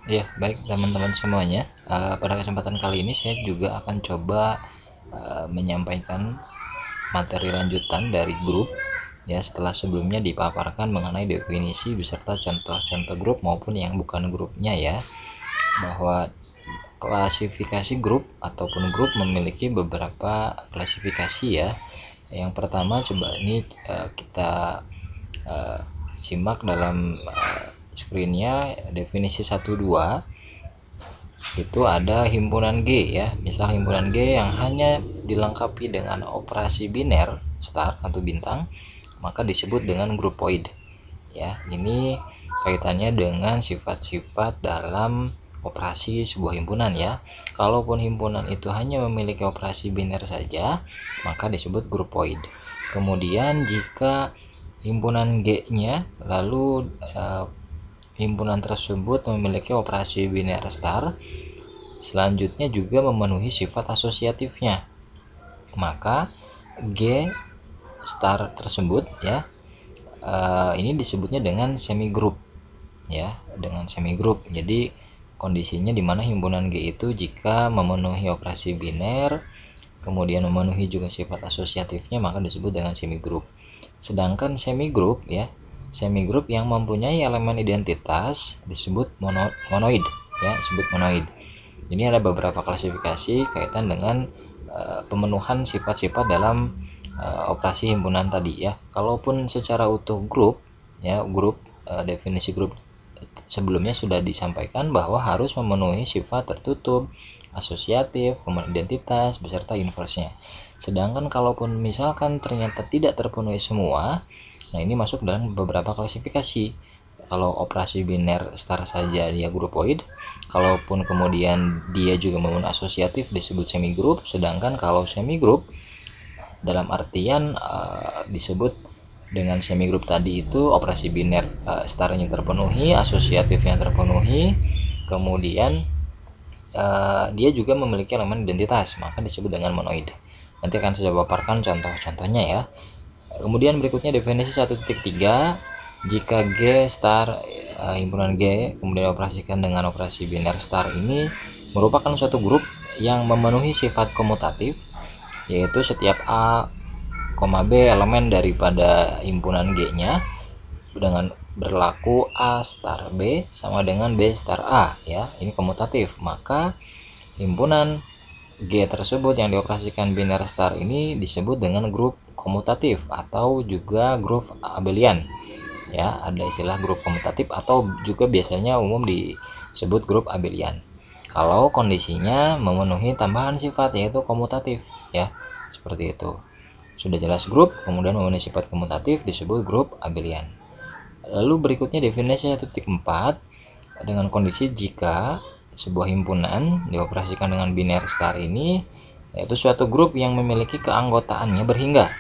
Ya, baik teman-teman semuanya. Pada kesempatan kali ini saya juga akan coba menyampaikan materi lanjutan dari grup ya, setelah sebelumnya dipaparkan mengenai definisi beserta contoh-contoh grup maupun yang bukan grupnya ya, bahwa klasifikasi grup ataupun grup memiliki beberapa klasifikasi ya. Yang pertama coba ini kita eh, simak dalam screennya definisi 1-2. Itu ada himpunan G ya. Misal himpunan G yang hanya dilengkapi dengan operasi biner star atau bintang, maka disebut dengan grupoid ya. Ini kaitannya dengan sifat-sifat dalam operasi sebuah himpunan ya. Kalaupun himpunan itu hanya memiliki operasi biner saja, maka disebut grupoid. Kemudian jika himpunan G-nya lalu himpunan tersebut memiliki operasi biner star, selanjutnya juga memenuhi sifat asosiatifnya, maka G star tersebut ya, ini disebutnya dengan semi group ya, dengan semi group. Jadi kondisinya dimana himpunan G itu jika memenuhi operasi biner kemudian memenuhi juga sifat asosiatifnya, maka disebut dengan semi group. Sedangkan semi group ya, semi group yang mempunyai elemen identitas disebut monoid ya, disebut monoid. Ini ada beberapa klasifikasi kaitan dengan pemenuhan sifat-sifat dalam operasi himpunan tadi ya. Kalaupun secara utuh grup ya, grup definisi grup sebelumnya sudah disampaikan bahwa harus memenuhi sifat tertutup, asosiatif, kemudian identitas beserta inverse-nya. Sedangkan kalaupun misalkan ternyata tidak terpenuhi semua, nah ini masuk dalam beberapa klasifikasi. Kalau operasi biner star saja dia grupoid, kalaupun kemudian dia juga memenuhi asosiatif disebut semi group, sedangkan kalau semi group dalam artian disebut dengan semi group tadi itu operasi biner starnya terpenuhi, asosiatifnya terpenuhi, kemudian dia juga memiliki elemen identitas, maka disebut dengan monoid. Nanti akan saya paparkan contoh-contohnya ya. Kemudian berikutnya definisi 1.3, jika G star himpunan G kemudian dioperasikan dengan operasi biner star ini merupakan suatu grup yang memenuhi sifat komutatif, yaitu setiap A, B elemen daripada himpunan G-nya dengan berlaku A star B sama dengan B star A ya, ini komutatif. Maka himpunan G tersebut yang dioperasikan biner star ini disebut dengan grup komutatif atau juga grup abelian ya. Ada istilah grup komutatif atau juga biasanya umum disebut grup abelian kalau kondisinya memenuhi tambahan sifat yaitu komutatif ya, seperti itu. Sudah jelas grup kemudian memenuhi sifat komutatif disebut grup abelian. Lalu berikutnya definisi 1.4, dengan kondisi jika sebuah himpunan dioperasikan dengan biner star ini, yaitu suatu grup yang memiliki keanggotaannya berhingga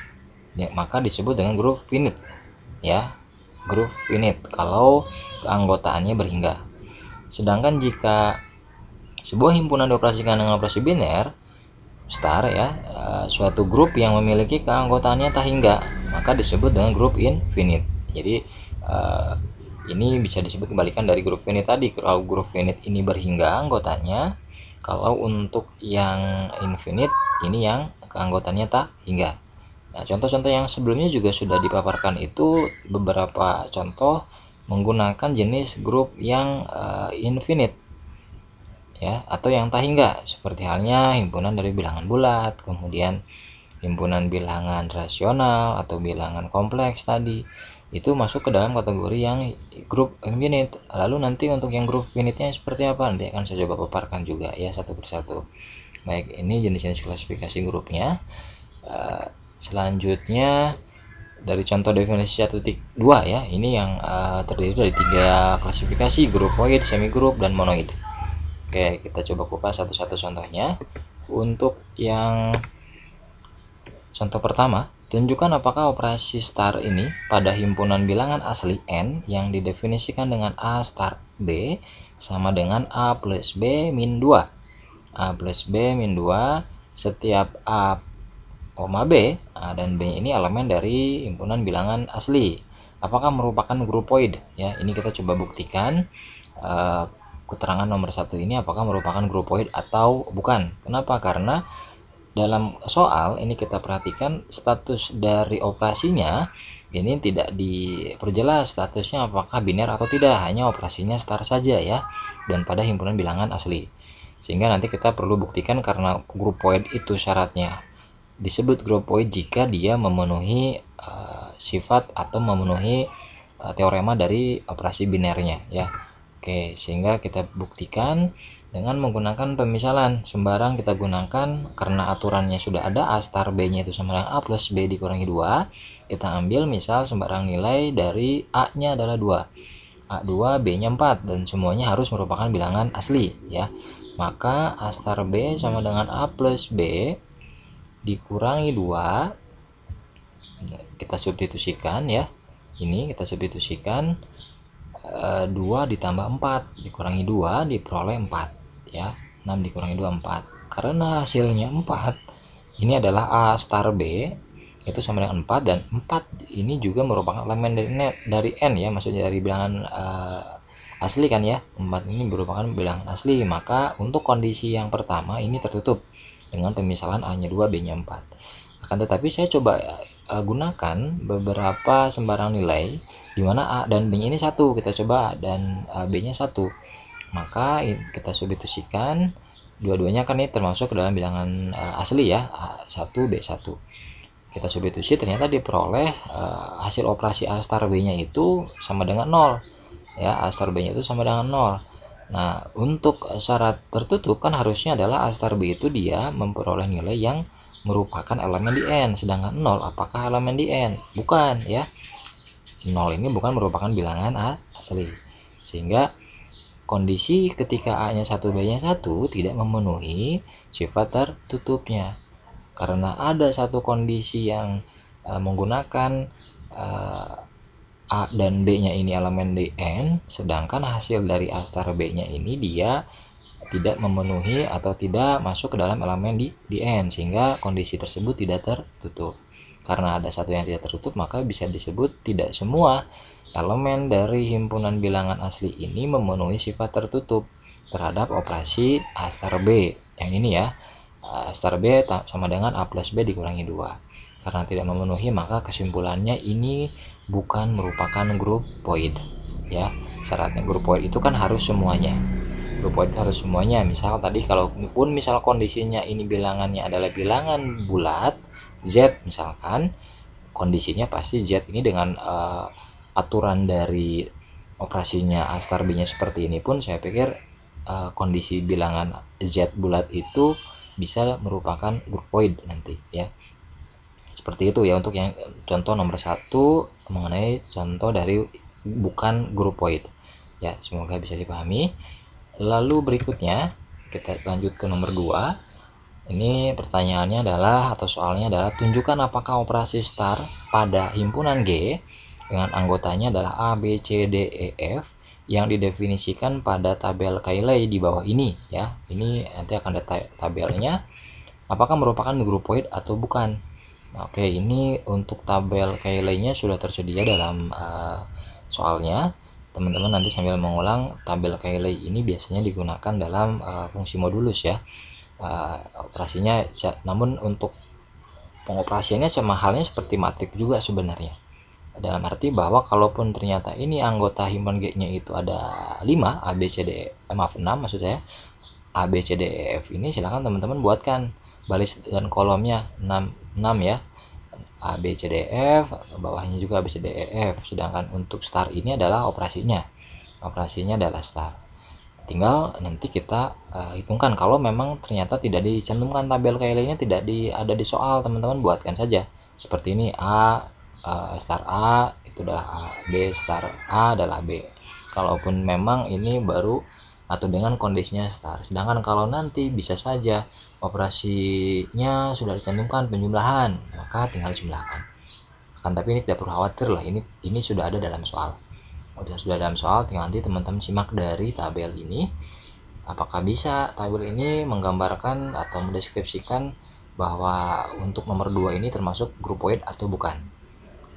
ya, maka disebut dengan grup finite ya, grup finite kalau keanggotaannya berhingga. Sedangkan jika sebuah himpunan dioperasikan dengan operasi biner star ya, suatu grup yang memiliki keanggotaannya tak hingga, maka disebut dengan grup infinite. Jadi ini bisa disebut kebalikan dari grup finite tadi. Kalau grup finite ini berhingga anggotanya, kalau untuk yang infinite ini yang keanggotanya tak hingga. Nah, contoh-contoh yang sebelumnya juga sudah dipaparkan itu beberapa contoh menggunakan jenis grup yang infinite ya, atau yang tak hingga, seperti halnya himpunan dari bilangan bulat, kemudian himpunan bilangan rasional atau bilangan kompleks tadi. Itu masuk ke dalam kategori yang grup infinite. Lalu nanti untuk yang grup finite-nya seperti apa, nanti akan saya coba paparkan juga ya satu persatu. Baik, ini jenis-jenis klasifikasi grupnya. Selanjutnya dari contoh definisi 1.2 ya, ini yang terdiri dari 3 klasifikasi, grupoid, semi group, dan monoid. Oke, kita coba kupas satu-satu contohnya. Untuk yang contoh pertama, tunjukkan apakah operasi star ini pada himpunan bilangan asli n yang didefinisikan dengan A star B sama dengan A plus B min 2. A plus B min 2 setiap A, B dan B ini elemen dari himpunan bilangan asli. Apakah merupakan grupoid? Ya, ini kita coba buktikan. keterangan nomor 1 ini apakah merupakan grupoid atau bukan. Kenapa? Karena dalam soal ini kita perhatikan status dari operasinya ini tidak diperjelas statusnya apakah biner atau tidak, hanya operasinya star saja ya, dan pada himpunan bilangan asli. Sehingga nanti kita perlu buktikan karena grupoid itu syaratnya disebut grupoid jika dia memenuhi sifat atau memenuhi teorema dari operasi binernya ya. Oke, sehingga kita buktikan dengan menggunakan pemisalan. Sembarang kita gunakan karena aturannya sudah ada, A star B nya itu sama dengan A plus B dikurangi 2. Kita ambil misal sembarang nilai dari A nya adalah 2, A2, B nya 4, dan semuanya harus merupakan bilangan asli ya. Maka A star B sama dengan A plus B dikurangi 2, kita substitusikan ya. Ini kita substitusikan, 2 ditambah 4 dikurangi 2 diperoleh 4 ya. 6 dikurangi 2 4. Karena hasilnya 4, ini adalah A star B itu sama dengan 4, dan 4 ini juga merupakan elemen dari n ya, maksudnya dari bilangan asli kan ya. 4 ini merupakan bilangan asli, maka untuk kondisi yang pertama ini tertutup dengan pemisalan A nya 2 B nya 4. Akan tetapi saya coba gunakan beberapa sembarang nilai di mana A dan B nya ini 1, kita coba A dan B nya 1, maka kita substitusikan dua-duanya kan ini termasuk ke dalam bilangan asli ya, A1 B1. Kita substitusi, ternyata diperoleh hasil operasi A star B nya itu sama dengan 0 ya, A star B nya itu sama dengan 0. Nah, untuk syarat tertutup kan harusnya adalah A star B itu dia memperoleh nilai yang merupakan elemen di N, sedangkan 0 apakah elemen di N? Bukan ya. 0 ini bukan merupakan bilangan asli, sehingga kondisi ketika A nya 1 B nya 1 tidak memenuhi sifat tertutupnya, karena ada satu kondisi yang menggunakan A dan B nya ini elemen di N, sedangkan hasil dari A star B nya ini dia tidak memenuhi atau tidak masuk ke dalam elemen di N, sehingga kondisi tersebut tidak tertutup. Karena ada satu yang tidak tertutup, maka bisa disebut tidak semua elemen dari himpunan bilangan asli ini memenuhi sifat tertutup terhadap operasi A star B yang ini ya. A star B sama dengan A plus B dikurangi 2. Karena tidak memenuhi, maka kesimpulannya ini bukan merupakan grupoid ya. Syaratnya grupoid itu kan harus semuanya. Grupoid harus semuanya. Misal tadi kalaupun misal kondisinya ini bilangannya adalah bilangan bulat Z misalkan, kondisinya pasti Z ini dengan aturan dari operasinya A star B nya seperti ini pun saya pikir kondisi bilangan Z bulat itu bisa merupakan grupoid nanti ya. Seperti itu ya untuk yang contoh nomor 1 mengenai contoh dari bukan grupoid ya, semoga bisa dipahami. Lalu berikutnya kita lanjut ke nomor 2. Ini pertanyaannya adalah atau soalnya adalah tunjukkan apakah operasi star pada himpunan G dengan anggotanya adalah A, B, C, D, E, F yang didefinisikan pada tabel Cayley di bawah ini ya. Ini nanti akan ada tabelnya. Apakah merupakan grupoid atau bukan? Oke, ini untuk tabel Cayley-nya sudah tersedia dalam soalnya. Teman-teman nanti sambil mengulang, tabel Cayley ini biasanya digunakan dalam fungsi modulus ya. Operasinya, namun untuk pengoperasiannya sama halnya seperti matrik juga sebenarnya, dalam arti bahwa kalaupun ternyata ini anggota himpunan G nya itu ada 5 A B C D E, maaf 6 maksud saya, A B C D E F ini silakan teman-teman buatkan baris dan kolomnya 6 ya, A B C D E F, bawahnya juga A B C D E F. Sedangkan untuk star ini adalah operasinya adalah star. Tinggal nanti kita hitungkan kalau memang ternyata tidak dicantumkan tabel Cayley-nya, tidak ada di soal, teman-teman buatkan saja seperti ini. A star A itu adalah A, B star A adalah B, kalaupun memang ini baru atau dengan kondisinya star. Sedangkan kalau nanti bisa saja operasinya sudah dicantumkan penjumlahan, maka tinggal jumlahkan. Akan tapi ini tidak perlu khawatir lah, ini sudah ada dalam soal. Sudah dalam soal, tinggal nanti teman-teman simak dari tabel ini. Apakah bisa tabel ini menggambarkan atau mendeskripsikan bahwa untuk nomor 2 ini termasuk grupoid atau bukan?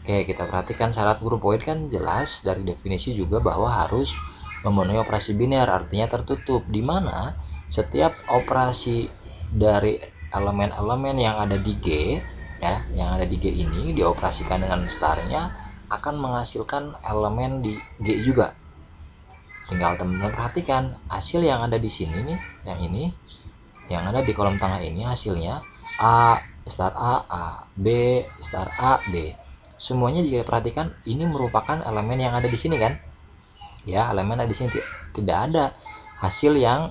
Oke, kita perhatikan syarat grupoid kan jelas dari definisi juga bahwa harus memenuhi operasi biner, artinya tertutup, di mana setiap operasi dari elemen-elemen yang ada di G, ya, yang ada di G ini dioperasikan dengan starnya akan menghasilkan elemen di G juga. Tinggal teman-teman perhatikan hasil yang ada di sini nih, yang ini, yang ada di kolom tengah ini hasilnya A, star A, B, star A, B. Semuanya jika perhatikan ini merupakan elemen yang ada di sini kan? Ya, elemen ada di sini, tidak ada hasil yang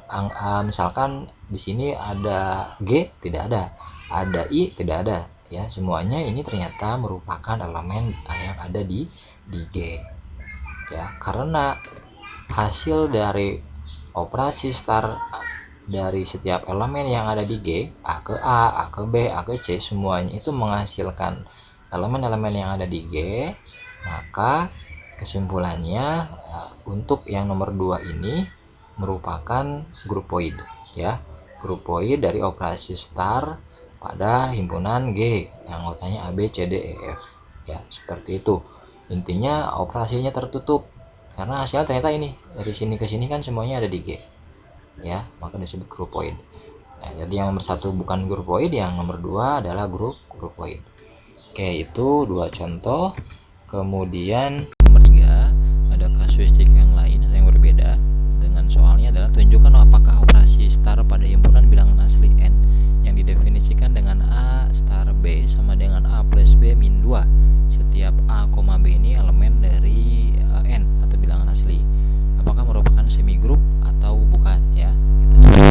misalkan di sini ada G, tidak ada I, tidak ada. Ya, semuanya ini ternyata merupakan elemen yang ada di G. Ya, karena hasil dari operasi star dari setiap elemen yang ada di G, A ke A ke B, A ke C, semuanya itu menghasilkan elemen-elemen yang ada di G, maka kesimpulannya untuk yang nomor 2 ini merupakan grupoid, ya, grupoid dari operasi star pada himpunan G yang anggotanya A, B, C, D, E, F, ya, seperti itu. Intinya operasinya tertutup karena hasilnya ternyata ini dari sini ke sini kan semuanya ada di G, ya, maka disebut grupoid. Nah, jadi yang nomor 1 bukan grupoid, yang nomor 2 adalah grupoid. Oke, itu 2 contoh. Kemudian nomor 3 ada kasuistik yang lain atau yang berbeda dengan soalnya adalah tunjukkan apakah operasi star pada himpunan bilangan asli n yang didefinisikan dengan A star B sama dengan A plus B min 2. Setiap A, B ini elemen dari n atau bilangan asli. Apakah merupakan semigroup atau bukan, ya? Kita coba.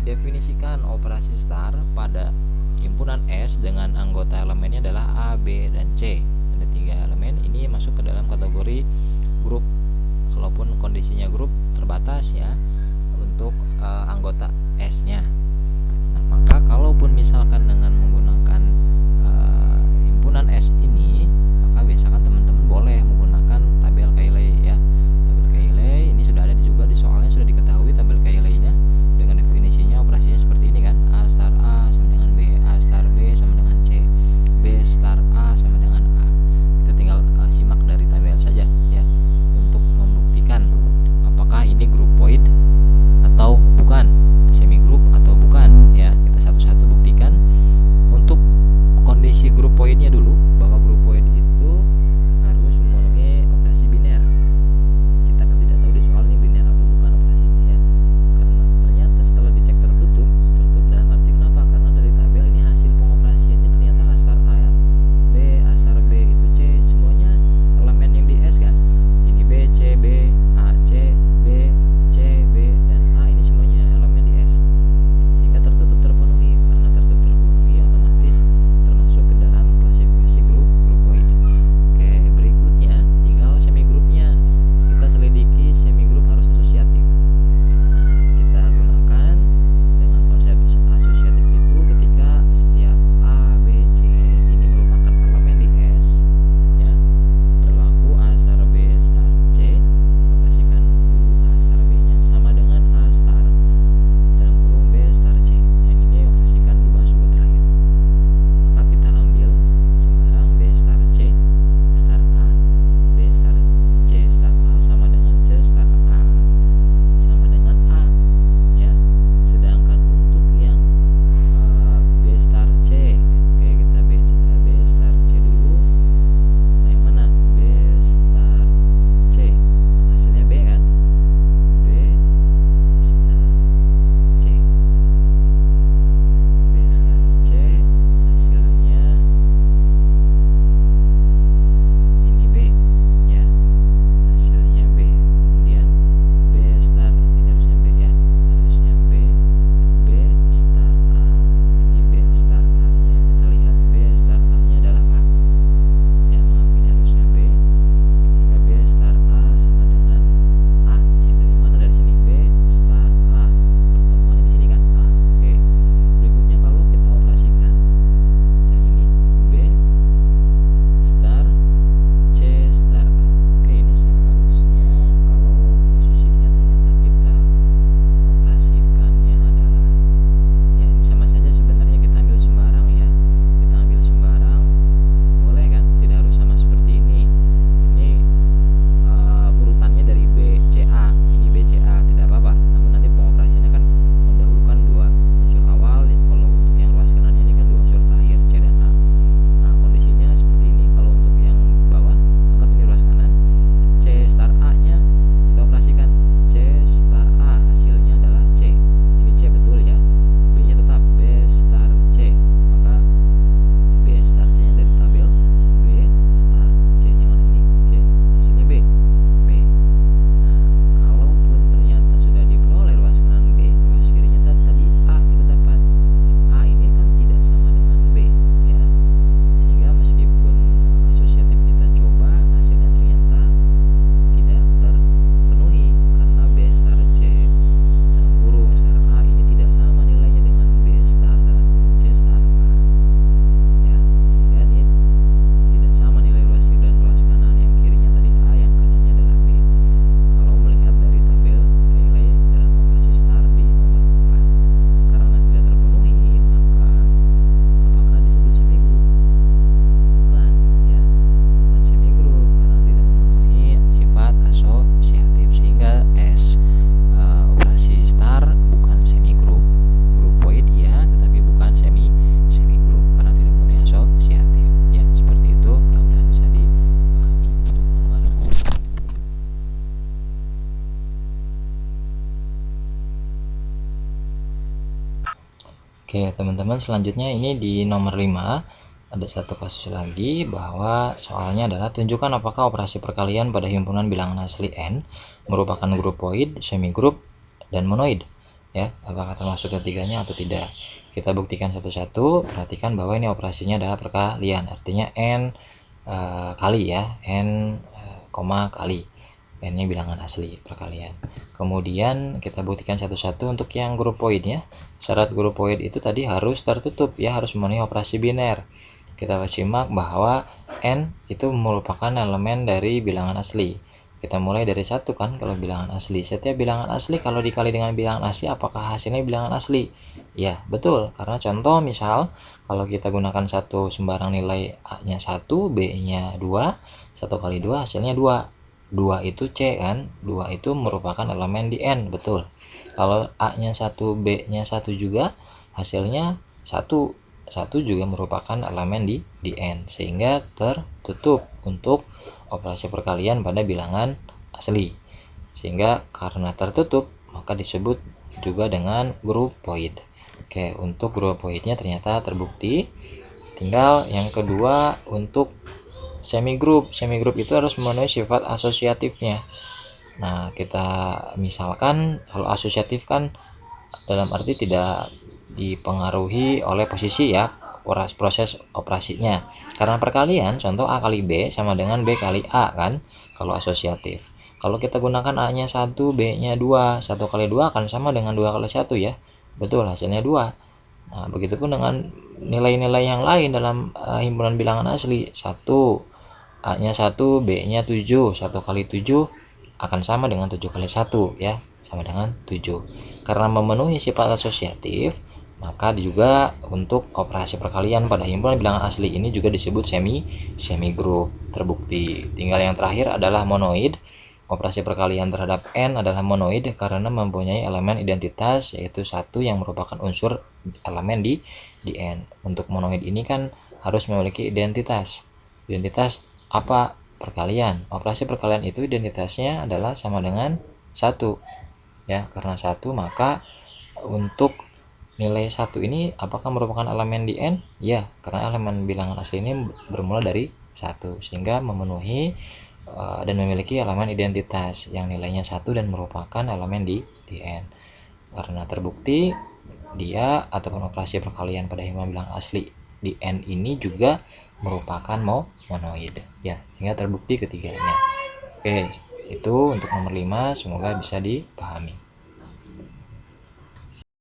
didefinisikan operasi star pada himpunan S dengan anggota elemennya adalah A, B, dan C. Ada 3 elemen ini masuk ke dalam kategori grup, kalaupun kondisinya grup terbatas ya untuk anggota S-nya. Nah, maka kalaupun misalkan dengan menggunakan himpunan S ini, maka biasakan teman-teman boleh menggunakan tabel Cayley ya. Tabel Cayley ini sudah ada juga di soalnya, sudah diketahui tabel Cayley-nya dengan definisinya operasinya seperti ini kan. A star A sama dengan B, A star B sama dengan C, B star A sama dengan A. Kita tinggal simak dari tabel saja ya untuk membuktikan apakah ini grupoid atau bukan, semi group atau bukan ya. Kita satu-satu buktikan. Untuk kondisi grupoidnya dulu, bahwa grupoid itu harus memenuhi operasi biner. Kita kan tidak tahu di soal ini biner atau bukan operasinya ya, karena ternyata setelah dicek tertutup dalam arti kenapa? Karena dari tabel ini hasil pengoperasiannya ternyata A star A, B, A star B itu C, semuanya elemen yang di S kan. Ini B, C, B, A, C, B, C, B, dan A, ini semuanya elemen di S, sehingga tertutup terpenuhi. Karena tertutup terpenuhi otomatis termasuk ke dalam klasifikasi grupoid. Oke, berikutnya tinggal semi grupnya. Kita selidiki semi grup harus asosiatif. Kita gunakan dengan konsep asosiatif itu ketika setiap A, B, C ini merupakan elemen di S ya, berlaku A star B star C, operasikan dulu A star B nya sama dengan A star dalam kurung B star C, yang ini operasikan 2 suku terakhir. Maka kita ambil sembarang B star C star A, B star C star A sama dengan C star A sama dengan A ya. Sedangkan untuk yang B star C, oke kita B star C dulu. Nah, yang mana? B star C, hasilnya B kan, B star C, B star C hasilnya ini B ya, hasilnya B. Kemudian B star, ini harusnya B ya, harusnya B, B star A, ini B star A nya, kita lihat B star A nya adalah A ya, maaf ini harusnya B, sehingga B star A sama dengan A ya. Dari mana? Dari sini B star A, pertemuan di sini kan A. Oke, berikutnya kalau kita operasikan yang ini B star C star A. Oke, ini seharusnya kalau posisinya ternyata kita operasikannya adalah ya, ini sama saja sebenarnya, kita ambil sembarang ya, kita ambil sembarang boleh kan, tidak harus sama seperti ini. Ini urutannya dari B C A, ini B C A, tidak apa-apa, namun nanti pengoperasiannya kan mendahulukan 2 unsur awal. Kalau untuk yang ruas kanannya ini kan 2 unsur terakhir C dan A. Nah, kondisinya seperti ini. Kalau untuk yang bawah, anggap ini ruas kanan, C star A nya kita operasikan C star A, hasilnya adalah C. Ini C betul ya, B nya tetap B star C, maka B star C nya dari tabel B star C nya mana ini C, hasilnya B, B. Nah, kalaupun ternyata sudah diperoleh ruas kanan B, ruas kirinya tadi A, kita dapat A ini kan tidak sama dengan B ya, sehingga meskipun asosiatif kita coba, hasilnya ternyata tidak terpenuhi karena B star C dalam kurung star A ini tidak sama nilainya dengan B star dalam kurung C star A ya, sehingga ini tidak sama nilai ruas kiri dan ruas kanan, yang kirinya tadi A, yang kanannya adalah B. Kalau melihat dari tabel Cayley dalam operasi star di nomor 4, karena tidak terpenuhi, maka apakah disebut semi group? Bukan ya, bukan semi group karena tidak memenuhi sifat asosiatif, sehingga S operasi star bukan semi group. Grupoid ya, tetapi bukan semi group karena tidak memenuhi asosiatif ya. Seperti itu, mudah-mudahan bisa dipahami untuk nomor. Oke teman-teman, selanjutnya ini di nomor 5 ada satu kasus lagi, bahwa soalnya adalah tunjukkan apakah operasi perkalian pada himpunan bilangan asli N merupakan grupoid, semi group, dan monoid. ya, apakah termasuk ketiganya atau tidak. Kita buktikan satu-satu. Perhatikan bahwa ini operasinya adalah perkalian, artinya n kali ya, n koma kali, n-nya bilangan asli perkalian. Kemudian kita buktikan satu-satu untuk yang grup poinnya. Syarat grup poin itu tadi harus tertutup ya, harus memenuhi operasi biner. Kita simak bahwa n itu merupakan elemen dari bilangan asli. Kita mulai dari 1 kan kalau bilangan asli. Setiap bilangan asli kalau dikali dengan bilangan asli, apakah hasilnya bilangan asli? Ya, betul. Karena contoh misal kalau kita gunakan satu sembarang nilai A-nya 1, B-nya 2, 1 kali 2 hasilnya 2. 2 itu C kan? 2 itu merupakan elemen di N, betul. Kalau A-nya 1, B-nya 1 juga, hasilnya 1. 1 juga merupakan elemen di N, sehingga tertutup untuk operasi perkalian pada bilangan asli. Sehingga karena tertutup, maka disebut juga dengan group poin. Oke, untuk group poinnya ternyata terbukti. Tinggal yang kedua untuk semi group. Semi group itu harus memenuhi sifat asosiatifnya. Nah, kita misalkan kalau asosiatif kan dalam arti tidak dipengaruhi oleh posisi ya, proses operasinya. Karena perkalian, contoh A kali B sama dengan B kali A kan, kalau asosiatif. Kalau kita gunakan A-nya 1, B-nya 2, 1 kali 2 akan sama dengan 2 kali 1 ya. Betul, hasilnya 2. Nah, begitupun dengan nilai-nilai yang lain dalam himpunan bilangan asli. 1, A-nya 1, B-nya 7, 1 kali 7 akan sama dengan 7 kali 1 ya, sama dengan 7. Karena memenuhi sifat asosiatif, maka juga untuk operasi perkalian pada himpunan bilangan asli ini juga disebut semi group. Terbukti. Tinggal yang terakhir adalah monoid. Operasi perkalian terhadap n adalah monoid karena mempunyai elemen identitas, yaitu 1 yang merupakan unsur elemen di n. Untuk monoid ini kan harus memiliki identitas. Identitas apa? Perkalian. Operasi perkalian itu identitasnya adalah sama dengan 1 ya. Karena 1, maka untuk nilai 1 ini apakah merupakan elemen di n? Ya, karena elemen bilangan asli ini bermula dari 1, sehingga memenuhi dan memiliki elemen identitas yang nilainya 1 dan merupakan elemen di n. Karena terbukti dia ataupun operasi perkalian pada himpunan bilangan asli di n ini juga merupakan monoid ya, sehingga terbukti ketiganya. Oke, itu untuk nomor 5, semoga bisa dipahami.